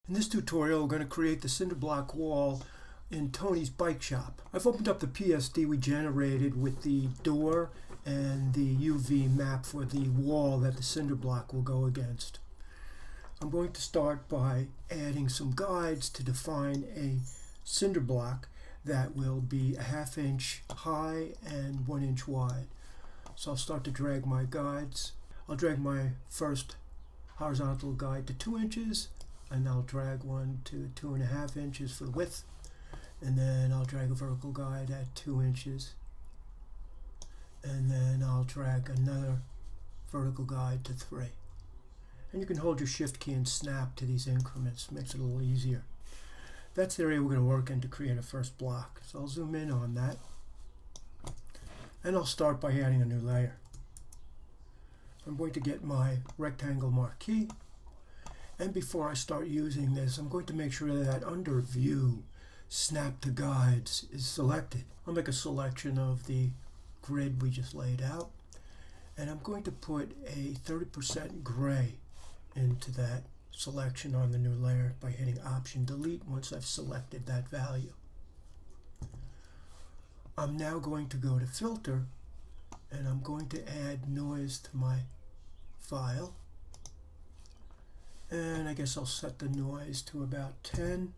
In this tutorial, we're going to create the cinder block wall in Tony's bike shop. I've opened up the PSD we generated with the door and the UV map for the wall that the cinder block will go against. I'm going to start by adding some guides to define a cinder block that will be a 1/2 inch high and 1 inch wide. So I'll start to drag my guides. I'll drag my first horizontal guide to 2 inches, and I'll drag one to 2.5 inches for the width, and then I'll drag a vertical guide at 2 inches, and then I'll drag another vertical guide to 3. And you can hold your shift key and snap to these increments. Makes it a little easier. That's the area we're going to work in to create a first block. So I'll zoom in on that, and I'll start by adding a new layer. I'm going to get my rectangle marquee, and before I start using this, I'm going to make sure that under View, Snap to Guides is selected. I'll make a selection of the grid we just laid out, and I'm going to put a 30% gray into that selection on the new layer by hitting Option Delete once I've selected that value. I'm now going to go to Filter, and I'm going to add noise to my file, and I guess I'll set the noise to about 10,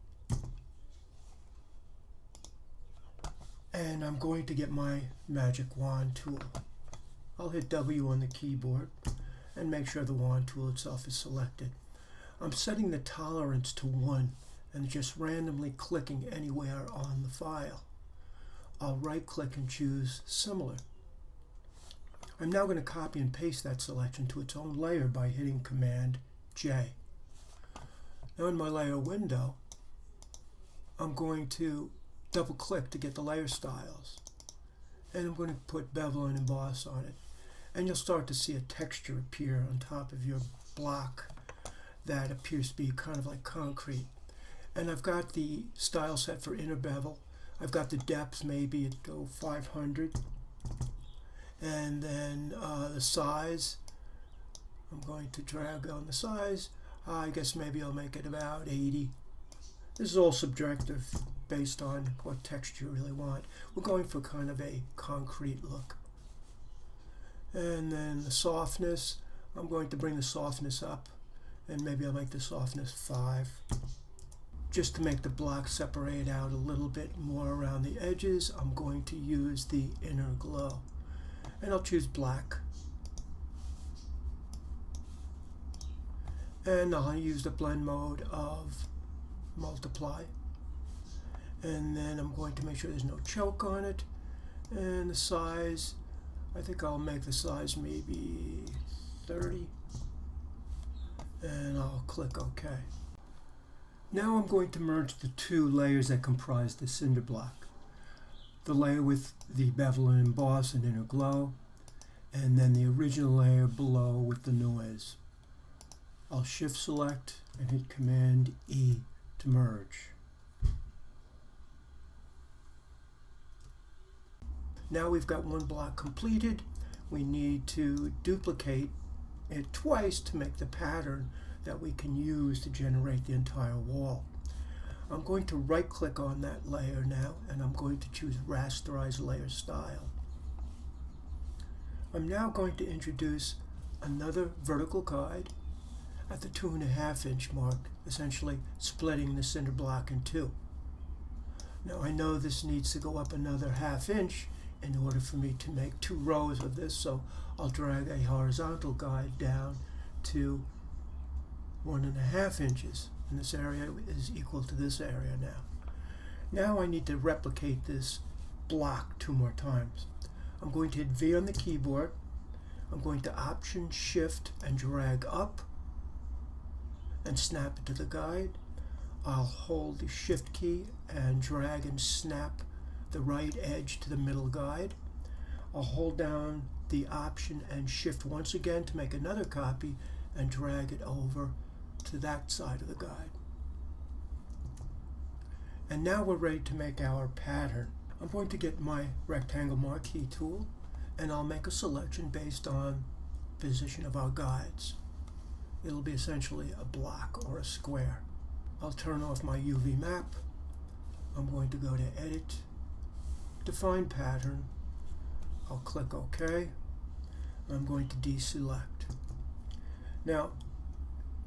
and I'm going to get my magic wand tool. I'll hit W on the keyboard and make sure the wand tool itself is selected. I'm setting the tolerance to 1 and just randomly clicking anywhere on the file. I'll right click and choose Similar. I'm now going to copy and paste that selection to its own layer by hitting Command J. Now in my layer window, I'm going to double click to get the layer styles, and I'm going to put bevel and emboss on it, and you'll start to see a texture appear on top of your block that appears to be kind of like concrete. And I've got the style set for inner bevel. I've got the depth, maybe it go 500, and then the size, I'm going to drag on the size. I guess maybe I'll make it about 80. This is all subjective based on what texture you really want. We're going for kind of a concrete look. And then the softness, I'm going to bring the softness up, and maybe I'll make the softness 5. Just to make the block separate out a little bit more around the edges, I'm going to use the inner glow. And I'll choose black. And I'll use the blend mode of multiply. And then I'm going to make sure there's no choke on it. And the size, I think I'll make the size maybe 30. And I'll click OK. Now I'm going to merge the two layers that comprise the cinder block. The layer with the bevel and emboss and inner glow, and then the original layer below with the noise. I'll shift select and hit Command E to merge. Now we've got one block completed. We need to duplicate it twice to make the pattern that we can use to generate the entire wall. I'm going to right click on that layer now, and I'm going to choose Rasterize Layer Style. I'm now going to introduce another vertical guide at the 2.5 inch mark, essentially splitting the cinder block in two. Now I know this needs to go up another 1/2 inch in order for me to make 2 rows of this, so I'll drag a horizontal guide down to 1.5 inches, and this area is equal to this area now. Now I need to replicate this block 2 more times. I'm going to hit V on the keyboard. I'm going to Option Shift and drag up and snap it to the guide. I'll hold the Shift key and drag and snap the right edge to the middle guide. I'll hold down the Option and Shift once again to make another copy and drag it over to that side of the guide. And now we're ready to make our pattern. I'm going to get my rectangle marquee tool, and I'll make a selection based on position of our guides. It'll be essentially a block or a square. I'll turn off my UV map. I'm going to go to Edit, Define Pattern. I'll click OK. I'm going to deselect. Now,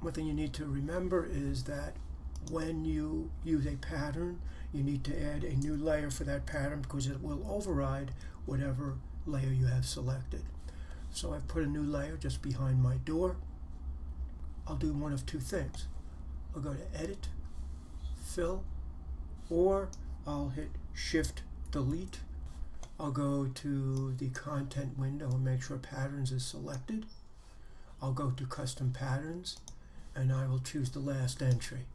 one thing you need to remember is that when you use a pattern, you need to add a new layer for that pattern because it will override whatever layer you have selected. So I've put a new layer just behind my door. I'll do one of two things. I'll go to Edit, Fill, or I'll hit Shift Delete. I'll go to the content window and make sure Patterns is selected. I'll go to Custom Patterns and I will choose the last entry.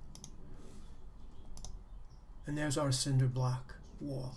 And there's our cinder block wall.